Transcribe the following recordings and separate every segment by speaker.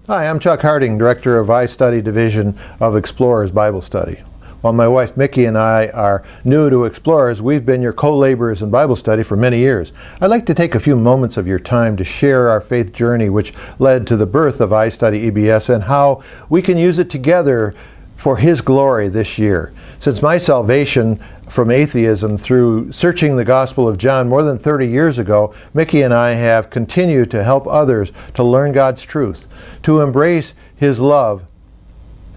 Speaker 1: Hi, I'm Chuck Harding, Director of iStudy Division of Explorers Bible Study. While my wife Mickey and I are new to Explorers, we've been your co-laborers in Bible study for many years. I'd like to take a few moments of your time to share our faith journey which led to the birth of iStudy EBS and how we can use it together for His glory this year. Since my salvation from atheism through searching the Gospel of John more than 30 years ago, Mickey and I have continued to help others to learn God's truth, to embrace His love,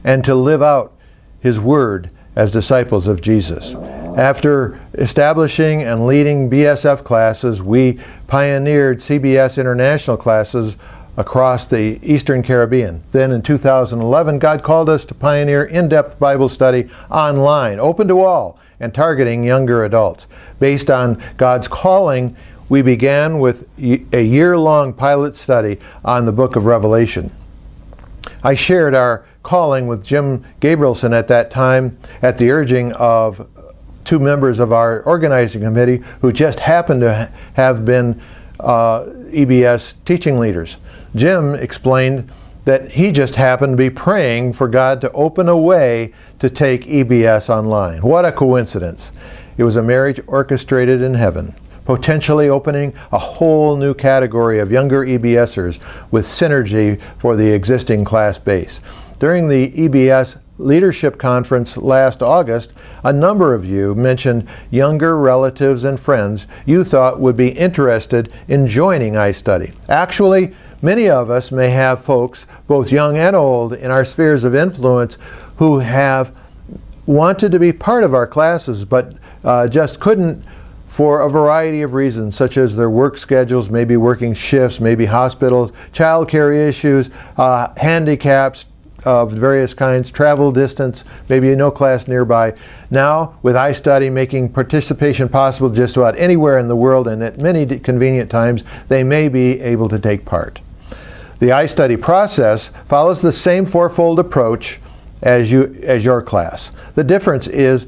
Speaker 1: and to live out His Word as disciples of Jesus. After establishing and leading BSF classes, we pioneered CBS International classes across the Eastern Caribbean. Then in 2011, God called us to pioneer in-depth Bible study online, open to all, and targeting younger adults. Based on God's calling, we began with a year-long pilot study on the book of Revelation. I shared our calling with Jim Gabrielson at that time at the urging of two members of our organizing committee who just happened to have been EBS teaching leaders. Jim explained that he just happened to be praying for God to open a way to take EBS online. What a coincidence. It was a marriage orchestrated in heaven, potentially opening a whole new category of younger EBSers with synergy for the existing class base. During the EBS Leadership Conference last August, a number of you mentioned younger relatives and friends you thought would be interested in joining iStudy. Actually, many of us may have folks, both young and old, in our spheres of influence who have wanted to be part of our classes but just couldn't for a variety of reasons, such as their work schedules, maybe working shifts, maybe hospitals, childcare issues, handicaps of various kinds, travel distance, maybe no class nearby. Now, with iStudy making participation possible just about anywhere in the world and at many convenient times, they may be able to take part. The iStudy process follows the same fourfold approach as your class. The difference is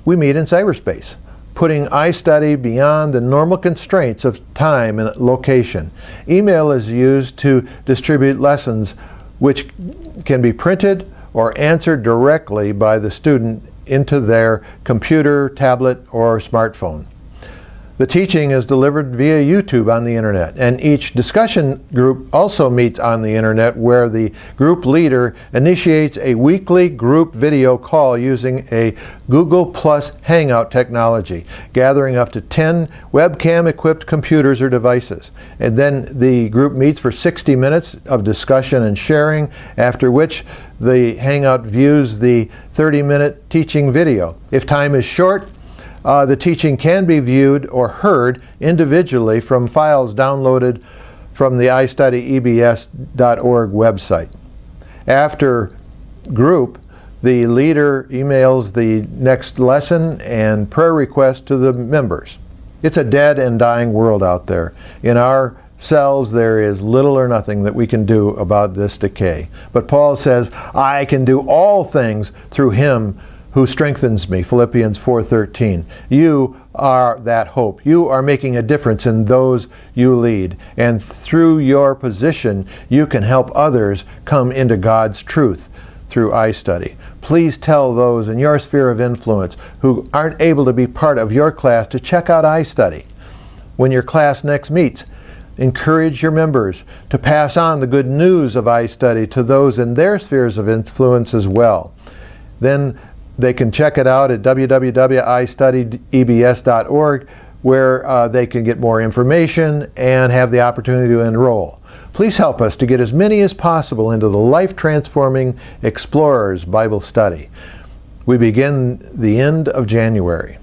Speaker 1: we meet in cyberspace, putting iStudy beyond the normal constraints of time and location. Email is used to distribute lessons which can be printed or answered directly by the student into their computer, tablet, or smartphone. The teaching is delivered via YouTube on the internet, and each discussion group also meets on the internet where the group leader initiates a weekly group video call using a Google Plus Hangout technology, gathering up to 10 webcam-equipped computers or devices. And then the group meets for 60 minutes of discussion and sharing, after which the Hangout views the 30-minute teaching video. If time is short, the teaching can be viewed or heard individually from files downloaded from the iStudyEBS.org website. After group, the leader emails the next lesson and prayer request to the members. It's a dead and dying world out there. In ourselves, there is little or nothing that we can do about this decay. But Paul says, I can do all things through Him who strengthens me, Philippians 4:13. You are that hope. You are making a difference in those you lead. And through your position, you can help others come into God's truth through iStudy. Please tell those in your sphere of influence who aren't able to be part of your class to check out iStudy. When your class next meets, encourage your members to pass on the good news of iStudy to those in their spheres of influence as well. Then they can check it out at www.istudybs.org where they can get more information and have the opportunity to enroll. Please help us to get as many as possible into the life-transforming Explorers Bible study. We begin the end of January.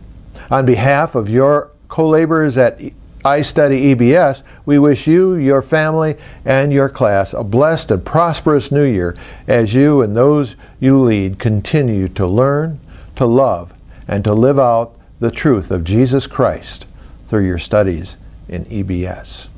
Speaker 1: On behalf of your co-laborers at iStudy EBS, we wish you, your family, and your class a blessed and prosperous new year as you and those you lead continue to learn, to love, and to live out the truth of Jesus Christ through your studies in EBS.